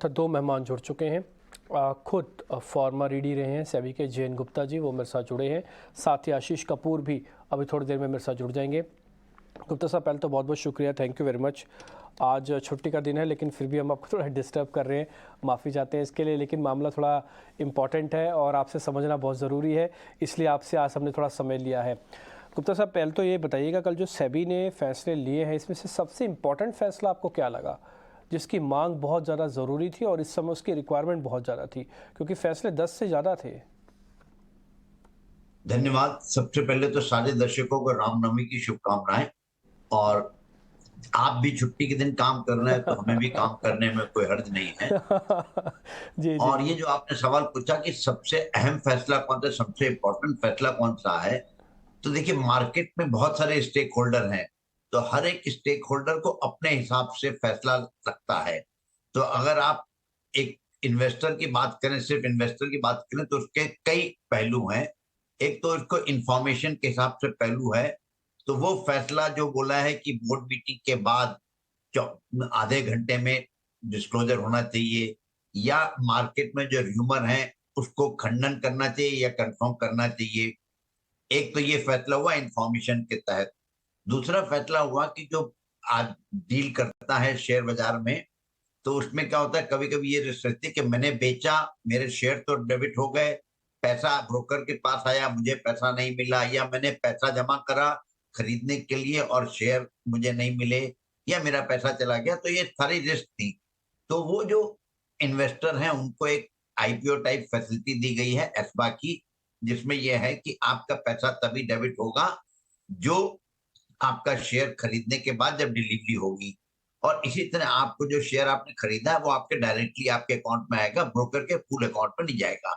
दो मेहमान जुड़ चुके हैं। खुद फॉर्मर ईडी रहे हैं सेबी के जयंत गुप्ता जी, वो मेरे साथ जुड़े हैं। साथ ही आशीष कपूर भी अभी थोड़ी देर में मेरे साथ जुड़ जाएंगे। गुप्ता साहब, पहले तो बहुत बहुत शुक्रिया, थैंक यू वेरी मच। आज छुट्टी का दिन है लेकिन फिर भी हम आपको थोड़ा डिस्टर्ब कर रहे हैं, माफ़ी चाहते हैं इसके लिए। लेकिन मामला थोड़ा इम्पॉर्टेंट है और आपसे समझना बहुत ज़रूरी है, इसलिए आपसे आज हमने थोड़ा समय लिया है। गुप्ता साहब, पहले तो ये बताइएगा, कल जो सेबी ने फैसले लिए हैं इसमें से सबसे इम्पॉर्टेंट फैसला आपको क्या लगा, जिसकी मांग बहुत ज़्यादा ज़रूरी थी और इस समय उसकी रिक्वायरमेंट बहुत ज़्यादा थी, क्योंकि फैसले 10 से ज़्यादा थे। धन्यवाद। सबसे पहले तो सारे दर्शकों को रामनवमी की शुभकामनाएं। और आप भी छुट्टी के दिन काम कर रहे हैं तो हमें भी काम करने में कोई हर्ज नहीं है। जी जी। और ये जो आपने सवाल पूछा कि सबसे अहम फैसला कौन सा, सबसे इम्पोर्टेंट फैसला कौन सा है, तो देखिए मार्केट में बहुत सारे स्टेक होल्डर हैं, तो हर एक स्टेक होल्डर को अपने हिसाब से फैसला लगता है। तो अगर आप एक इन्वेस्टर की बात करें, सिर्फ इन्वेस्टर की बात करें, तो उसके कई पहलू हैं। एक तो इसको इंफॉर्मेशन के हिसाब से पहलू है, तो वो फैसला जो बोला है कि बोर्ड मीटिंग के बाद आधे घंटे में डिस्क्लोजर होना चाहिए, या मार्केट में जो र्यूमर है उसको खंडन करना चाहिए या कंफर्म करना चाहिए। एक तो ये फैसला हुआ इंफॉर्मेशन के तहत। दूसरा फैसला हुआ कि जो आज डील करता है शेयर बाजार में, तो उसमें क्या होता है, कभी कभी ये रिस्क रहती है कि मैंने बेचा, मेरे शेयर तो डेबिट हो गए, पैसा ब्रोकर के पास आया, मुझे पैसा नहीं मिला, या मैंने पैसा जमा करा खरीदने के लिए और शेयर मुझे नहीं मिले, या मेरा पैसा चला गया। तो ये सारी रिस्क थी। तो वो जो इन्वेस्टर हैं उनको एक आईपीओ टाइप फैसिलिटी दी गई है एस्बा की, जिसमें यह है कि आपका पैसा तभी डेबिट होगा जो आपका शेयर खरीदने के बाद जब डिलीवरी होगी। और इसी तरह आपको जो शेयर आपने खरीदा है वो आपके डायरेक्टली आपके अकाउंट में आएगा, ब्रोकर के फुल अकाउंट में नहीं जाएगा।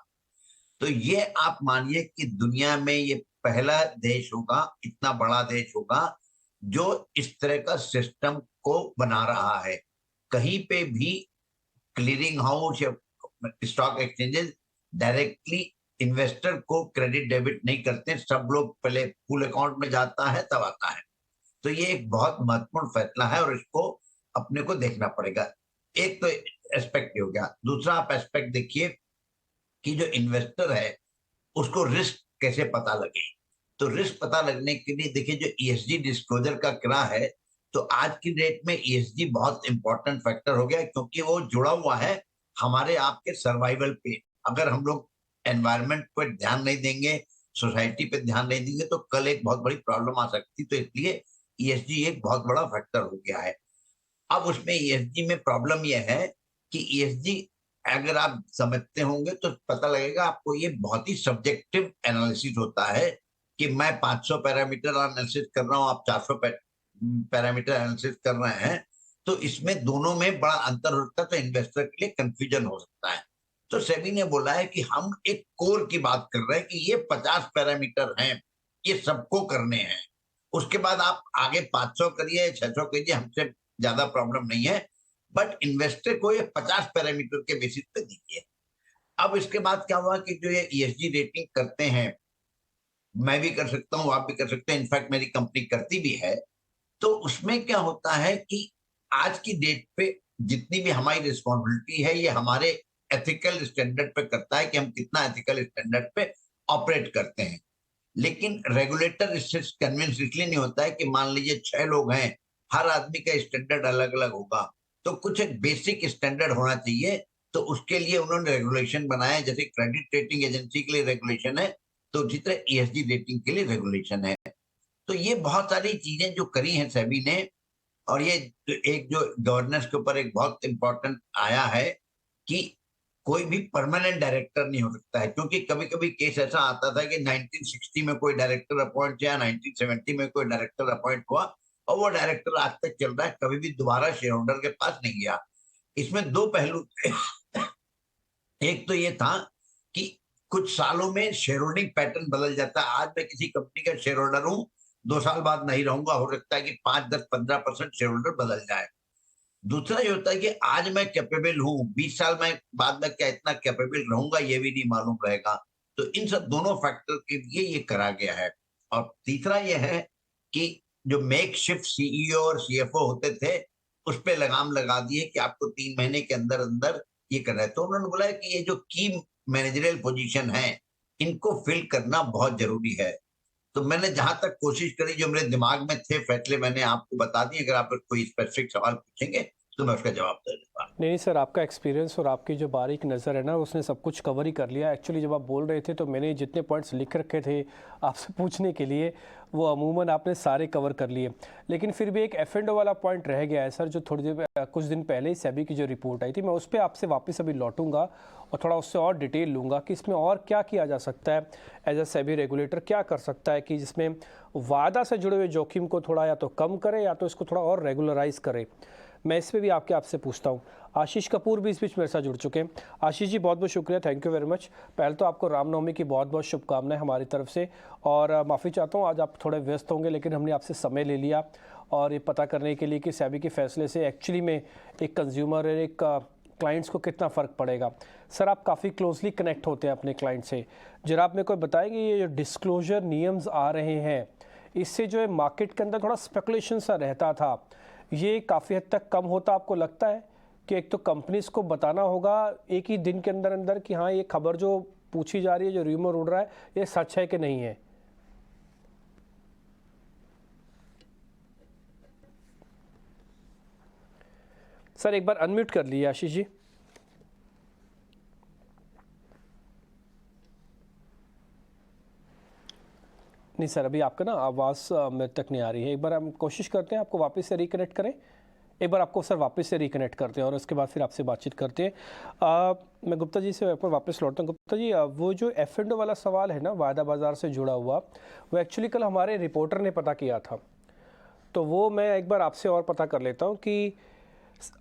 तो ये आप मानिए कि दुनिया में ये पहला देश होगा, इतना बड़ा देश होगा जो इस तरह का सिस्टम को बना रहा है। कहीं पे भी क्लीयरिंग हाउस या स्टॉक एक्सचेंजेस डायरेक्टली इन्वेस्टर को क्रेडिट डेबिट नहीं करते, सब लोग पहले फुल अकाउंट में जाता है तब आता है। तो ये एक बहुत महत्वपूर्ण फैसला है और इसको अपने को देखना पड़ेगा। एक तो एस्पेक्ट हो गया। दूसरा आप एस्पेक्ट देखिए कि जो इन्वेस्टर है उसको रिस्क कैसे पता लगे। तो रिस्क पता लगने के लिए देखिए जो ईएसजी डिस्क्लोजर का क्या है, तो आज की डेट में ईएसजी बहुत इंपॉर्टेंट फैक्टर हो गया, क्योंकि वो जुड़ा हुआ है हमारे आपके सर्वाइवल पे। अगर हम लोग एनवायरनमेंट पर ध्यान नहीं देंगे, सोसाइटी पे ध्यान नहीं देंगे, तो कल एक बहुत बड़ी प्रॉब्लम आ सकती। तो इसलिए ईएसजी एक बहुत बड़ा फैक्टर हो गया है। अब उसमें ईएसजी में प्रॉब्लम यह है कि ईएसजी अगर आप समझते होंगे तो पता लगेगा आपको, ये बहुत ही सब्जेक्टिव एनालिसिस होता है कि मैं 500 पैरामीटर एनालिसिस कर रहा हूं, आप 400 पैरामीटर एनालिसिस कर रहे हैं। तो इसमें दोनों में बड़ा अंतर हो सकता है, तो इन्वेस्टर के लिए कंफ्यूजन हो सकता है। तो सेबी ने बोला है कि हम एक कोर की बात कर रहे हैं कि ये 50 पैरामीटर हैं, ये सबको करने हैं। उसके बाद आप आगे 500 करिए, 600 करिए, हमसे ज्यादा प्रॉब्लम नहीं है, बट इन्वेस्टर को ये 50 पैरामीटर के बेसिस पे दीजिए। अब इसके बाद क्या हुआ कि जो ये ईएसजी रेटिंग करते हैं, मैं भी कर सकता हूँ, आप भी कर सकते हैं, इनफैक्ट मेरी कंपनी करती भी है। तो उसमें क्या होता है कि आज की डेट पे जितनी भी हमारी रिस्पॉन्सिबिलिटी है, ये हमारे एथिकल स्टैंडर्ड पे करता है कि हम कितना एथिकल स्टैंडर्ड पे ऑपरेट करते हैं। लेकिन रेगुलेटर इससे कन्विंस इसलिए नहीं होता है कि मान लीजिए 6 लोग हैं, हर आदमी का स्टैंडर्ड अलग अलग होगा। तो कुछ एक बेसिक स्टैंडर्ड होना चाहिए। तो उसके लिए उन्होंने रेगुलेशन बनाया, जैसे क्रेडिट रेटिंग एजेंसी के लिए रेगुलेशन है, तो उसी तरह ईएसजी रेटिंग के लिए रेगुलेशन है। तो ये बहुत सारी चीजें जो करी हैं सेबी ने। और ये एक जो गवर्नेंस के ऊपर एक बहुत इंपॉर्टेंट आया है कि कोई भी परमानेंट डायरेक्टर नहीं हो सकता है, क्योंकि कभी कभी केस ऐसा आता था कि 1960 में कोई डायरेक्टर अपॉइंट किया, 1970 में कोई डायरेक्टर अपॉइंट हुआ, और वो डायरेक्टर आज तक चल रहा है, कभी भी दोबारा शेयर होल्डर के पास नहीं गया। इसमें दो पहलू थे। एक तो ये था कि कुछ सालों में शेयर होल्डिंग पैटर्न बदल जाता है। आज मैं किसी कंपनी का शेयर होल्डर हूं, 2 साल बाद नहीं रहूंगा, हो सकता है कि 5, 10, 15% शेयर होल्डर बदल जाए। दूसरा ये होता है कि आज मैं कैपेबल हूँ, 20 साल में बाद में क्या इतना कैपेबल रहूंगा ये भी नहीं मालूम रहेगा। तो इन सब दोनों फैक्टर के लिए ये करा गया है। और तीसरा ये है कि जो मेक शिफ्ट सीईओ और सीएफओ होते थे, उस पे लगाम लगा दिए कि आपको 3 महीने के अंदर अंदर ये कर रहे हैं। तो उन्होंने बोला कि ये जो की मैनेजरियल पोजीशन है, इनको फिल करना बहुत जरूरी है। तो मैंने जहां तक कोशिश करी, जो मेरे दिमाग में थे फैसले मैंने आपको बता दिए। अगर आप कोई स्पेसिफिक सवाल पूछेंगे तो मैं उसका जवाब दे दूंगा। नहीं सर, आपका एक्सपीरियंस और आपकी जो बारीक नज़र है ना, उसने सब कुछ कवर ही कर लिया। एक्चुअली जब आप बोल रहे थे तो मैंने जितने पॉइंट्स लिख रखे थे आपसे पूछने के लिए, वो अमूमन आपने सारे कवर कर लिए। लेकिन फिर भी एक F&O वाला पॉइंट रह गया है सर, जो थोड़ी देर कुछ दिन पहले ही सेबी की जो रिपोर्ट आई थी, मैं उस पर आपसे वापस अभी लौटूंगा और थोड़ा उससे और डिटेल लूँगा कि इसमें और क्या किया जा सकता है। एज अ सेबी रेगुलेटर क्या कर सकता है कि जिसमें वादा से जुड़े हुए जोखिम को थोड़ा या तो कम करे या तो इसको थोड़ा और रेगुलराइज करे। मैं इस पर भी आपसे पूछता हूँ। आशीष कपूर भी इस बीच मेरे साथ जुड़ चुके हैं। आशीष जी, बहुत बहुत शुक्रिया, थैंक यू वेरी मच। पहले तो आपको रामनवमी की बहुत बहुत शुभकामनाएं हमारी तरफ से, और माफ़ी चाहता हूँ आज आप थोड़े व्यस्त होंगे, लेकिन हमने आपसे समय ले लिया और ये पता करने के लिए कि सेबी के फैसले से एक्चुअली में एक कंज्यूमर और एक क्लाइंट्स को कितना फ़र्क पड़ेगा। सर, आप काफ़ी क्लोजली कनेक्ट होते हैं अपने क्लाइंट से, जरा आप मेरे को बताएंगे ये जो डिस्क्लोजर नियम्स आ रहे हैं, इससे जो है मार्केट के अंदर थोड़ा स्पेकुलेशन सा रहता था, ये काफ़ी हद तक कम होता आपको लगता है? कि एक तो कंपनीज को बताना होगा एक ही दिन के अंदर अंदर कि हाँ, ये खबर जो पूछी जा रही है, जो रूमर उड़ रहा है, ये सच है कि नहीं है। सर एक बार अनम्यूट कर लीजिए आशीष जी। नहीं सर, अभी आपका ना आवाज़ मेरे तक नहीं आ रही है। एक बार हम कोशिश करते हैं आपको वापस से रिकनेक्ट करें। एक बार आपको सर वापस से रिकनेक्ट करते हैं और उसके बाद फिर आपसे बातचीत करते हैं। मैं गुप्ता जी से आपको वापस लौटता हूँ। गुप्ता जी, वो जो F&O वाला सवाल है ना, वायदा बाज़ार से जुड़ा हुआ, वो एक्चुअली कल हमारे रिपोर्टर ने पता किया था, तो वो मैं एक बार आपसे और पता कर लेता हूँ कि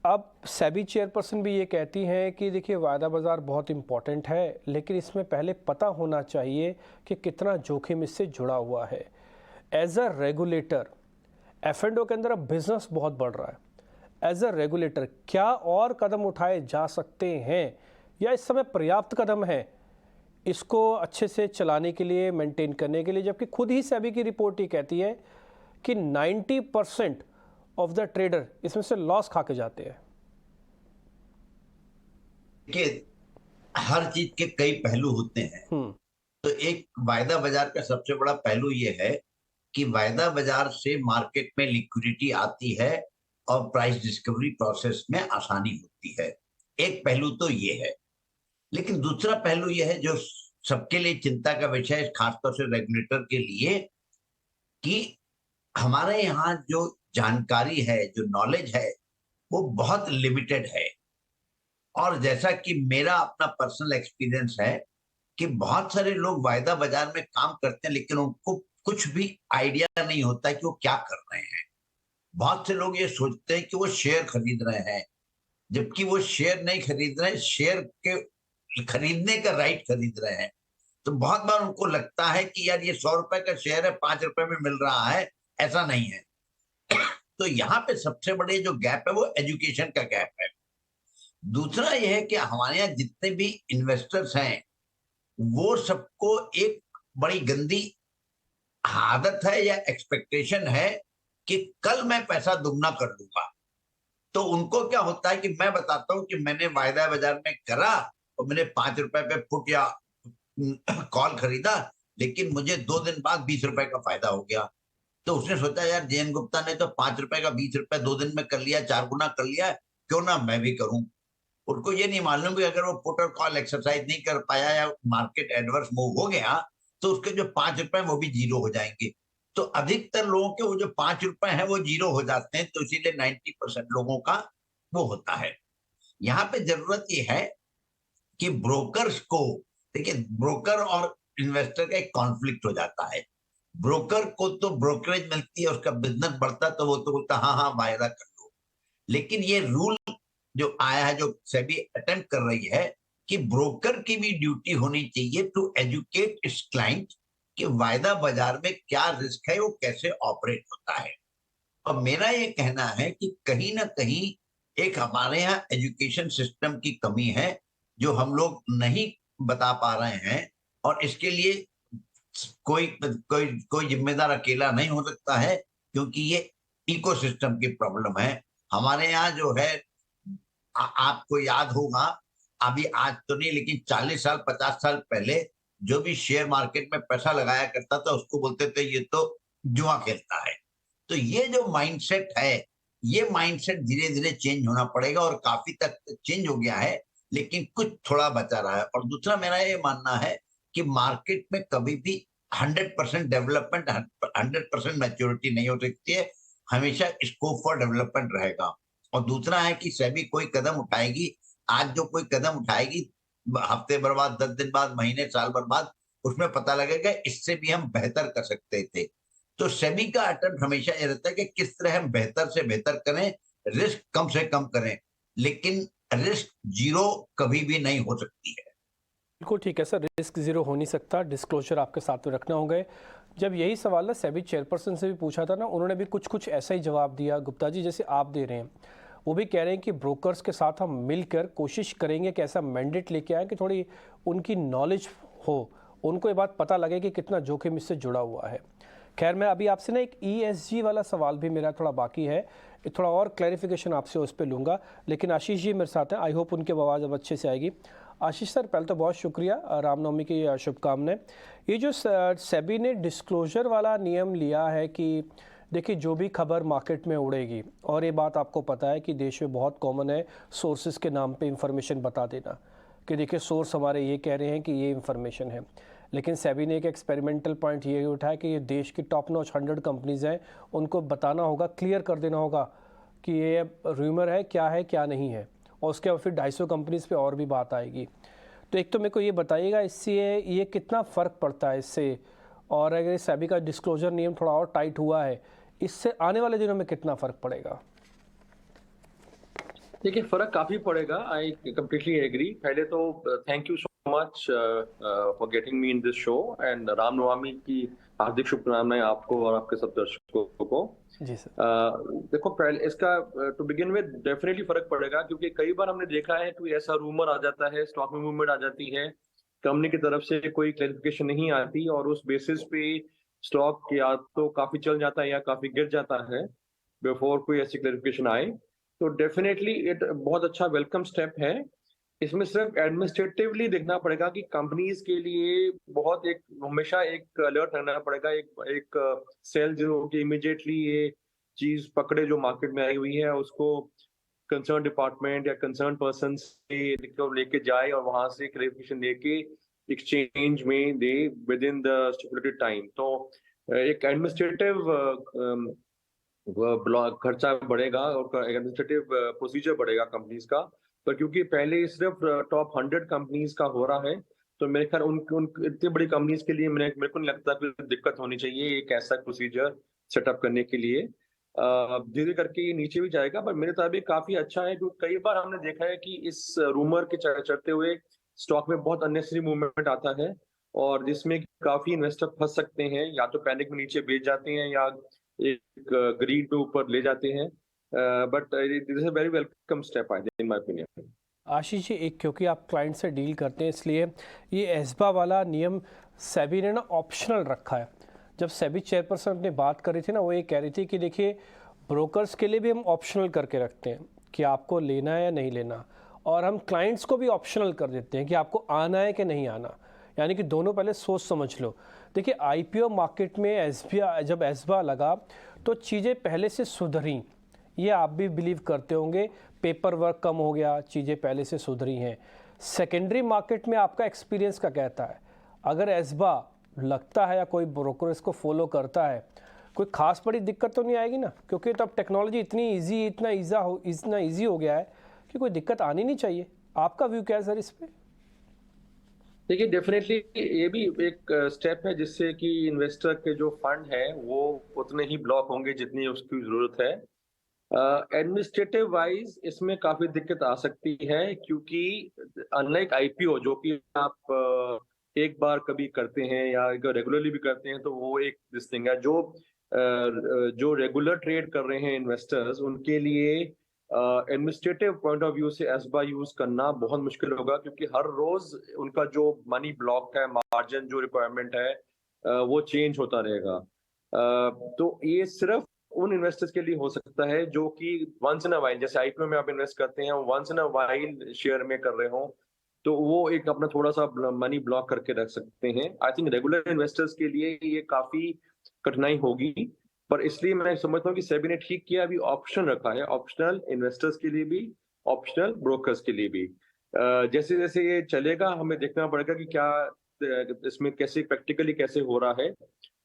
अब सेबी चेयरपर्सन भी ये कहती हैं कि देखिए वायदा बाज़ार बहुत इम्पॉर्टेंट है, लेकिन इसमें पहले पता होना चाहिए कि कितना जोखिम इससे जुड़ा हुआ है। एज अ रेगुलेटर F&O के अंदर अब बिजनेस बहुत बढ़ रहा है। एज अ रेगुलेटर क्या और कदम उठाए जा सकते हैं, या इस समय पर्याप्त कदम है इसको अच्छे से चलाने के लिए, मेंटेन करने के लिए, जबकि खुद ही सेबी की रिपोर्ट ही कहती है कि 90% ऑफ द ट्रेडर इसमें से लॉस खा के जाते हैं। देखिए, हर चीज के कई पहलू होते हैं। तो एक वायदा बाजार का सबसे बड़ा पहलू ये है कि वायदा बाजार से मार्केट में लिक्विडिटी आती है और प्राइस डिस्कवरी प्रोसेस में आसानी होती है। एक पहलू तो ये है, लेकिन दूसरा पहलू ये है जो सबके लिए चिंता का विषय है, खासतौर से रेगुलेटर के लिए, कि हमारे यहाँ जो जानकारी है, जो नॉलेज है, वो बहुत लिमिटेड है। और जैसा कि मेरा अपना पर्सनल एक्सपीरियंस है कि बहुत सारे लोग वायदा बाजार में काम करते हैं, लेकिन उनको कुछ भी आइडिया नहीं होता है कि वो क्या कर रहे हैं। बहुत से लोग ये सोचते हैं कि वो शेयर खरीद रहे हैं, जबकि वो शेयर नहीं खरीद रहे हैं, शेयर के खरीदने का राइट खरीद रहे हैं। तो बहुत बार उनको लगता है कि यार ये 100 रुपए का शेयर है, 5 रुपए में मिल रहा है, ऐसा नहीं है। तो यहाँ पे सबसे बड़े जो गैप है वो एजुकेशन का गैप है। दूसरा यह है कि हमारे यहाँ जितने भी इन्वेस्टर्स हैं, वो सबको एक बड़ी गंदी आदत है या एक्सपेक्टेशन है कि कल मैं पैसा दुगना कर लूंगा। तो उनको क्या होता है कि मैं बताता हूं कि मैंने वायदा बाजार में करा और मैंने 5 रुपए पे पुट या कॉल खरीदा, लेकिन मुझे 2 दिन बाद 20 रुपए का फायदा हो गया। तो उसने सोचा यार जयन गुप्ता ने तो 5 रुपए का 20 रुपए 2 दिन में कर लिया, 4 गुना कर लिया, क्यों ना मैं भी करूं। उनको ये नहीं मालूम कि अगर वो पुट और कॉल एक्सरसाइज नहीं कर पाया या मार्केट एडवर्स मूव हो गया तो उसके जो 5 रुपए वो भी जीरो हो जाएंगे। तो अधिकतर लोगों के वो जो 5 रुपए हैं वो जीरो हो जाते हैं। तो इसीलिए 90% लोगों का वो होता है। यहाँ पे जरूरत ये है कि ब्रोकर्स को, देखिए, ब्रोकर और इन्वेस्टर का एक कॉन्फ्लिक्ट हो जाता है। ब्रोकर को तो ब्रोकरेज मिलती है, उसका बिजनेस बढ़ता है, तो वो तो बोलता हाँ हाँ वायदा कर लो। लेकिन ये रूल जो आया है, जो सेबी अटेम्प्ट कर रही है, कि ब्रोकर की भी ड्यूटी होनी चाहिए टू एजुकेट इट्स क्लाइंट कि वायदा बाजार में क्या रिस्क है, वो कैसे ऑपरेट होता है। और मेरा ये कहना है कि कहीं ना कहीं एक हमारे यहाँ एजुकेशन सिस्टम की कमी है, जो हम लोग नहीं बता पा रहे हैं। और इसके लिए कोई कोई कोई जिम्मेदार अकेला नहीं हो सकता है, क्योंकि ये इकोसिस्टम की प्रॉब्लम है। हमारे यहाँ जो है, आपको याद होगा अभी आज तो नहीं, लेकिन 40 साल 50 साल पहले जो भी शेयर मार्केट में पैसा लगाया करता था उसको बोलते थे ये तो जुआ खेलता है। तो ये जो माइंडसेट है, ये माइंडसेट धीरे-धीरे चेंज होना पड़ेगा और काफ़ी तक चेंज हो गया है, लेकिन कुछ थोड़ा बचा रहा है। और दूसरा मेरा ये मानना है कि मार्केट में कभी भी 100% डेवलपमेंट, 100% मैच्योरिटी नहीं हो सकती है, हमेशा स्कोप फॉर डेवलपमेंट रहेगा। और दूसरा है कि सेबी कोई कदम उठाएगी, आज जो कोई कदम उठाएगी, हफ्ते भर बाद, 10 दिन बाद, महीने, साल भर बाद, उसमें पता लगेगा इससे भी हम बेहतर कर सकते थे। तो सेबी का अटेम्प्ट हमेशा ये रहता है कि किस तरह हम बेहतर से बेहतर करें, रिस्क कम से कम करें, लेकिन रिस्क जीरो कभी भी नहीं हो सकती है। बिल्कुल ठीक है सर, रिस्क ज़ीरो हो नहीं सकता, डिस्क्लोजर आपके साथ में रखना होंगे। जब यही सवाल ना सेबी चेयरपर्सन से भी पूछा था ना, उन्होंने भी कुछ कुछ ऐसा ही जवाब दिया गुप्ता जी जैसे आप दे रहे हैं। वो भी कह रहे हैं कि ब्रोकर्स के साथ हम मिलकर कोशिश करेंगे कि ऐसा मैंडेट लेके आए कि थोड़ी उनकी नॉलेज हो, उनको ये बात पता लगे कि कितना जोखिम इससे जुड़ा हुआ है। खैर, मैं अभी आपसे ना एक ESG वाला सवाल भी मेरा थोड़ा बाकी है, थोड़ा और क्लैरिफिकेशन आपसे उस पर लूँगा, लेकिन आशीष जी मेरे साथ हैं, आई होप उनकी आवाज़ अब अच्छे से आएगी। आशीष सर, पहले तो बहुत शुक्रिया, रामनवमी की शुभकामनाएं। ये जो सेबी ने डिस्क्लोजर वाला नियम लिया है कि देखिए जो भी खबर मार्केट में उड़ेगी, और ये बात आपको पता है कि देश में बहुत कॉमन है सोर्सेज के नाम पे इंफॉर्मेशन बता देना कि देखिए सोर्स हमारे ये कह रहे हैं कि ये इंफॉर्मेशन है, लेकिन सेबी ने एक एक्सपेरिमेंटल पॉइंट ये उठाया कि ये देश की टॉप नॉच 100 कंपनीज हैं, उनको बताना होगा, क्लियर कर देना होगा कि ये रूमर है क्या नहीं है, और उसके बाद फिर 250 कंपनीज पे और भी बात आएगी। तो एक तो मेरे को ये बताइएगा इससे ये कितना फ़र्क पड़ता है इससे, और अगर सेबी का डिस्क्लोजर नियम थोड़ा और टाइट हुआ है, इससे आने वाले दिनों में कितना फ़र्क पड़ेगा? देखिए, फ़र्क काफ़ी पड़ेगा। I completely agree. पहले तो thank you so much for getting me in this show, and Ram Navami की हार्दिक शुभकामनाएं आपको और आपके सब दर्शकों को। जी सर। देखो, पहले इसका टू बिगिन विद डेफिनेटली फ़र्क पड़ेगा, क्योंकि कई बार हमने देखा है कोई ऐसा रूमर आ जाता है, स्टॉक में मूवमेंट आ जाती है, कंपनी की तरफ से कोई क्लैरिफिकेशन नहीं आती और उस बेसिस पे स्टॉक या तो काफ़ी चल जाता है या काफ़ी गिर जाता है, बिफोर कोई ऐसी क्लैरिफिकेशन आए। तो डेफिनेटली इट बहुत अच्छा वेलकम स्टेप है। इसमें सिर्फ एडमिनिस्ट्रेटिवली देखना पड़ेगा कि कंपनीज के लिए बहुत एक हमेशा एक अलर्ट रहना पड़ेगा, एक सेल जो कि इमीडिएटली ये चीज पकड़े जो मार्केट में आई हुई है, उसको कंसर्न डिपार्टमेंट या कंसर्न पर्सन से लेके जाए और वहां से क्लेरिफिकेशन लेके एक्सचेंज में दे within the stipulated time. तो एक एडमिनिस्ट्रेटिव ब्लॉक खर्चा बढ़ेगा और एडमिनिस्ट्रेटिव प्रोसीजर बढ़ेगा कंपनीज का। पर क्योंकि पहले सिर्फ टॉप 100 कंपनीज का हो रहा है, तो मेरे ख्याल उन इतनी बड़ी कंपनीज के लिए मेरे को नहीं लगता कोई दिक्कत होनी चाहिए एक ऐसा प्रोसीजर सेटअप करने के लिए। धीरे करके ये नीचे भी जाएगा, पर मेरे मुताबिक काफी अच्छा है, क्योंकि कई बार हमने देखा है कि इस रूमर के चढ़ते हुए स्टॉक में बहुत अननेसेसरी मूवमेंट आता है, और जिसमें काफी इन्वेस्टर फंस सकते हैं, या तो पैनिक में नीचे बेच जाते हैं या एक ग्रीड पे ऊपर ले जाते हैं। But this is a very welcome step I think in my opinion. Ashish ji, एक क्योंकि आप क्लाइंट से डील करते हैं इसलिए ये एस्बा वाला नियम सेबी ने ना ऑप्शनल रखा है। जब सेबी चेयरपर्सन अपनी बात कर रही थी ना, वो ये कह रही थी कि देखिए ब्रोकर्स के लिए भी हम ऑप्शनल करके रखते हैं कि आपको लेना है या नहीं लेना, और हम क्लाइंट्स को भी ऑप्शनल कर देते हैं कि आपको आना है कि नहीं आना, यानी कि दोनों पहले सोच समझ लो। देखिए IPO मार्केट में जब एस्बा लगा तो चीज़ें पहले से सुधरी, ये आप भी बिलीव करते होंगे, पेपर वर्क कम हो गया, चीज़ें पहले से सुधरी हैं। सेकेंडरी मार्केट में आपका एक्सपीरियंस क्या कहता है? अगर एस्बा लगता है या कोई ब्रोकर इसको फॉलो करता है, कोई खास बड़ी दिक्कत तो नहीं आएगी ना? क्योंकि तब टेक्नोलॉजी इतना ईजी हो गया है कि कोई दिक्कत आनी नहीं चाहिए। आपका व्यू क्या है सर इस पर? देखिए, डेफिनेटली ये भी एक स्टेप है जिससे कि इन्वेस्टर के जो फंड है वो उतने ही ब्लॉक होंगे जितनी उसकी जरूरत है। एडमिनिस्ट्रेटिव वाइज इसमें काफी दिक्कत आ सकती है, क्योंकि अनलाइक IPO जो कि आप एक बार कभी करते हैं या रेगुलरली भी करते हैं, तो वो एक दिस थिंग है जो रेगुलर ट्रेड कर रहे हैं इन्वेस्टर्स, उनके लिए एडमिनिस्ट्रेटिव पॉइंट ऑफ व्यू से एस्बा यूज करना बहुत मुश्किल होगा, क्योंकि हर रोज उनका जो मनी ब्लॉक है, मार्जिन जो रिक्वायरमेंट है, वो चेंज होता रहेगा। तो ये सिर्फ उन इन्वेस्टर्स के लिए हो सकता है जो कि वंस इन अ वाइल, जैसे IPO में आप इन्वेस्ट करते हैं, once in a while share में कर रहे हो, तो वो एक अपना थोड़ा सा मनी ब्लॉक करके रख सकते हैं। आई थिंक रेगुलर इन्वेस्टर्स के लिए ये काफी कठिनाई होगी, पर इसलिए मैं समझता हूँ कि सेबी ने ठीक किया, अभी ऑप्शन रखा है, ऑप्शनल इन्वेस्टर्स के लिए भी, ऑप्शनल ब्रोकर्स के लिए भी। जैसे जैसे ये चलेगा हमें देखना पड़ेगा कि क्या इसमें कैसे प्रैक्टिकली कैसे हो रहा है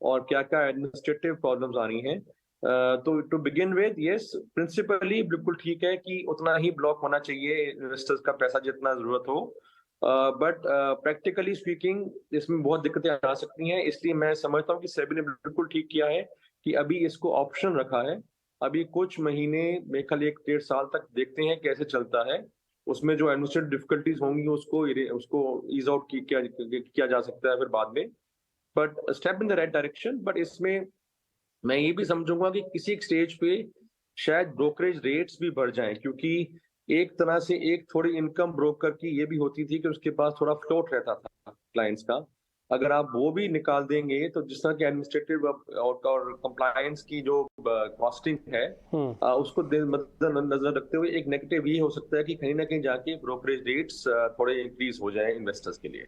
और क्या क्या एडमिनिस्ट्रेटिव प्रॉब्लम्स आ रही हैं। तो to begin with yes, principally बिल्कुल ठीक है कि उतना ही ब्लॉक होना चाहिए इन्वेस्टर्स का पैसा जितना जरूरत हो, बट प्रैक्टिकली स्पीकिंग इसमें बहुत दिक्कतें आ सकती हैं। इसलिए मैं समझता हूँ कि सेबी ने बिल्कुल ठीक किया है कि अभी इसको ऑप्शन रखा है। अभी कुछ महीने, मेरे ख्याल 1 डेढ़ साल तक देखते हैं कैसे चलता है। उसमें जो एडमिनिस्ट्रेटिव डिफिकल्टीज होंगी उसको ईज आउट किया जा सकता है फिर बाद में, but step in the right direction. But इसमें मैं ये भी समझूंगा कि किसी एक स्टेज पे शायद ब्रोकरेज रेट्स भी बढ़ जाएं, क्योंकि एक तरह से एक थोड़ी इनकम ब्रोकर की ये भी होती थी कि उसके पास थोड़ा फ्लोट रहता था क्लाइंट्स का। अगर आप वो भी निकाल देंगे तो जिस तरह की एडमिनिस्ट्रेटिव और कंप्लायंस की जो कॉस्टिंग है, उसको नजर रखते हुए एक नेगेटिव ये हो सकता है कि कहीं ना कहीं जाके ब्रोकरेज रेट्स थोड़े इंक्रीज हो जाए इन्वेस्टर्स के लिए।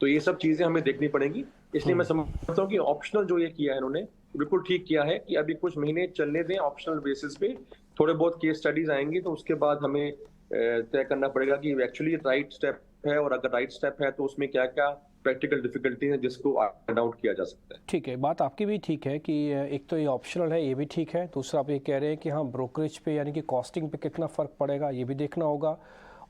तो ये सब चीजें हमें देखनी पड़ेंगी। इसलिए मैं समझता हूँ कि ऑप्शनल जो ये किया है इन्होंने बिल्कुल ठीक किया है कि अभी कुछ महीने चलने दें ऑप्शनल बेसिस पे। थोड़े बहुत केस स्टडीज आएंगी तो उसके बाद हमें तय करना पड़ेगा कि एक्चुअली राइट स्टेप है, और अगर राइट स्टेप है तो उसमें क्या क्या प्रैक्टिकल डिफिकल्टी है जिसको आउट किया जा सकता है। ठीक है, बात आपकी भी ठीक है कि एक तो ये ऑप्शनल है, ये भी ठीक है। दूसरा आप ये कह रहे हैं कि हाँ, ब्रोकरेज पे यानी कि कॉस्टिंग पे कितना फ़र्क पड़ेगा ये भी देखना होगा।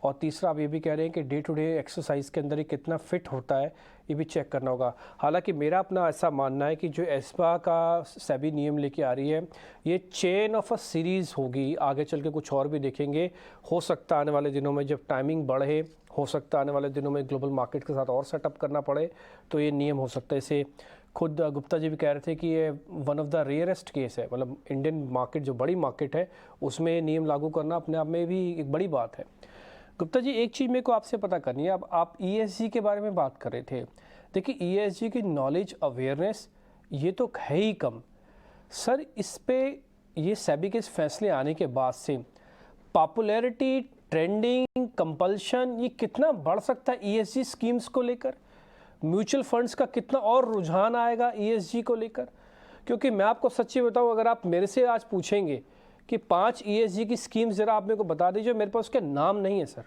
और तीसरा आप ये भी कह रहे हैं कि डे टू डे एक्सरसाइज के अंदर ये कितना फिट होता है ये भी चेक करना होगा। हालांकि मेरा अपना ऐसा मानना है कि जो एस्बा का सेबी नियम लेके आ रही है, ये चेन ऑफ अ सीरीज़ होगी। आगे चल के कुछ और भी देखेंगे। हो सकता है आने वाले दिनों में जब टाइमिंग बढ़े, हो सकता है आने वाले दिनों में ग्लोबल मार्केट के साथ और सेटअप करना पड़े तो ये नियम हो सकता है। इसे खुद गुप्ता जी भी कह रहे थे कि ये one of the rarest case है, मतलब इंडियन मार्केट जो बड़ी मार्केट है उसमें नियम लागू करना अपने आप में भी एक बड़ी बात है। गुप्ता जी, एक चीज़ मेरे को आपसे पता करनी है। अब आप ESG के बारे में बात कर रहे थे। देखिए, ESG की नॉलेज अवेयरनेस ये तो है ही कम सर। इस पे ये सेबी के इस फैसले आने के बाद से पॉपुलैरिटी, ट्रेंडिंग, कंपल्शन ये कितना बढ़ सकता है ESG स्कीम्स को लेकर? म्यूचुअल फंड्स का कितना और रुझान आएगा ESG को लेकर? क्योंकि मैं आपको सच्ची बताऊं, अगर आप मेरे से आज पूछेंगे कि 5 ESG की स्कीम्स जरा आप मेरे को बता दीजिए, मेरे पास उसके नाम नहीं है सर।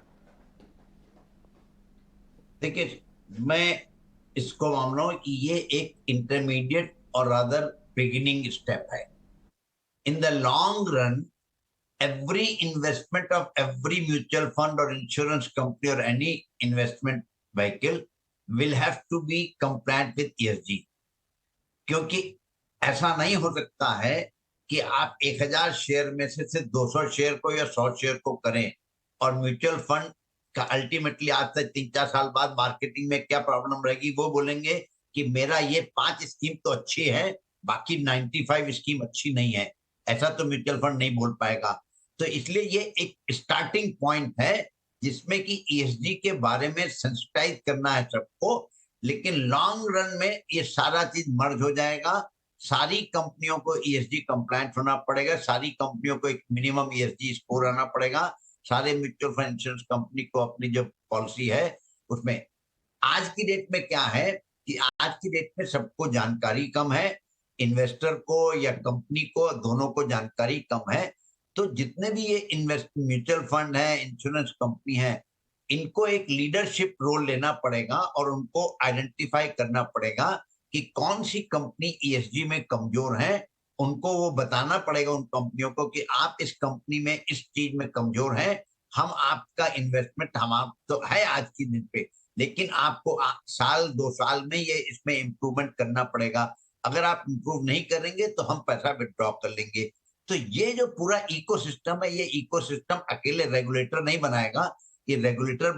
देखिए, मैं इसको मान रहा हूं कि ये एक इंटरमीडिएट और रादर बिगिनिंग स्टेप है। In the long run, every investment of every mutual fund or insurance company or any investment vehicle will have to be compliant with ESG। क्योंकि ऐसा नहीं हो सकता है कि आप 1000 शेयर में से सिर्फ 200 शेयर को या 100 शेयर को करें, और म्यूचुअल फंड का अल्टीमेटली आज से 3-4 साल बाद मार्केटिंग में क्या प्रॉब्लम रहेगी, वो बोलेंगे कि मेरा ये 5 स्कीम तो अच्छी है, बाकी 95 स्कीम अच्छी नहीं है। ऐसा तो म्यूचुअल फंड नहीं बोल पाएगा। तो इसलिए ये एक स्टार्टिंग पॉइंट है जिसमें कि ESG के बारे में सेंसिटाइज करना है सबको। लेकिन लॉन्ग रन में ये सारा चीज मर्ज हो जाएगा। सारी कंपनियों को ESG कंप्लायंट होना पड़ेगा, सारी कंपनियों को एक मिनिमम ESG स्कोर आना पड़ेगा, सारे म्यूचुअल फंड इंश्योरेंस कंपनी को अपनी जो पॉलिसी है उसमें। आज की डेट में क्या है कि आज की डेट में सबको जानकारी कम है, इन्वेस्टर को या कंपनी को, दोनों को जानकारी कम है। तो जितने भी ये म्यूचुअल फंड है, इंश्योरेंस कंपनी है, इनको एक लीडरशिप रोल लेना पड़ेगा और उनको आइडेंटिफाई करना पड़ेगा कि कौन सी कंपनी ESG में कमजोर है। उनको वो बताना पड़ेगा उन कंपनियों को कि आप इस कंपनी में इस चीज में कमजोर है, हम आपका इन्वेस्टमेंट हम आप तो है आज की दिन पे, लेकिन आपको साल 2 साल में ये इसमें इम्प्रूवमेंट करना पड़ेगा। अगर आप इम्प्रूव नहीं करेंगे तो हम पैसा विड्रॉ कर लेंगे। तो ये जो पूरा इकोसिस्टम है, ये इकोसिस्टम अकेले रेगुलेटर नहीं बनाएगा। ये रेगुलेटर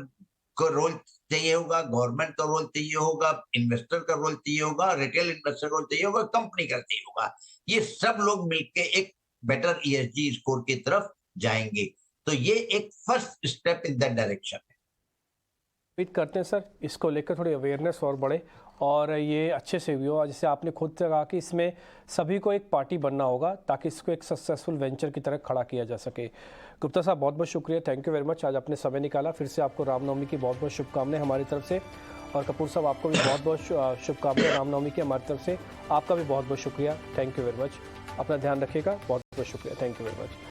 का रोल चाहिए होगा, गवर्नमेंट का रोल चाहिए होगा, इन्वेस्टर का रोल चाहिए होगा, रिटेल इन्वेस्टर का रोल चाहिए होगा, कंपनी का चाहिए होगा। ये सब लोग मिलके एक बेटर ESG स्कोर की तरफ जाएंगे। तो ये एक first step in that direction है। उम्मीद करते हैं सर इसको लेकर थोड़ी अवेयरनेस और बढ़े और ये अच्छे से भी हो। जैसे आपने खुद से कहा कि इसमें सभी को एक पार्टी बनना होगा ताकि इसको एक सक्सेसफुल वेंचर की तरह खड़ा किया जा सके। गुप्ता साहब बहुत बहुत शुक्रिया, थैंक यू वेरी मच, आज आपने समय निकाला। फिर से आपको रामनवमी की बहुत बहुत शुभकामनाएं हमारी तरफ से, और कपूर साहब आपको भी बहुत बहुत शुभकामनाएं रामनवमी की हमारी तरफ से। आपका भी बहुत बहुत शुक्रिया, थैंक यू वेरी मच। अपना ध्यान रखिएगा, बहुत बहुत शुक्रिया, थैंक यू वेरी मच।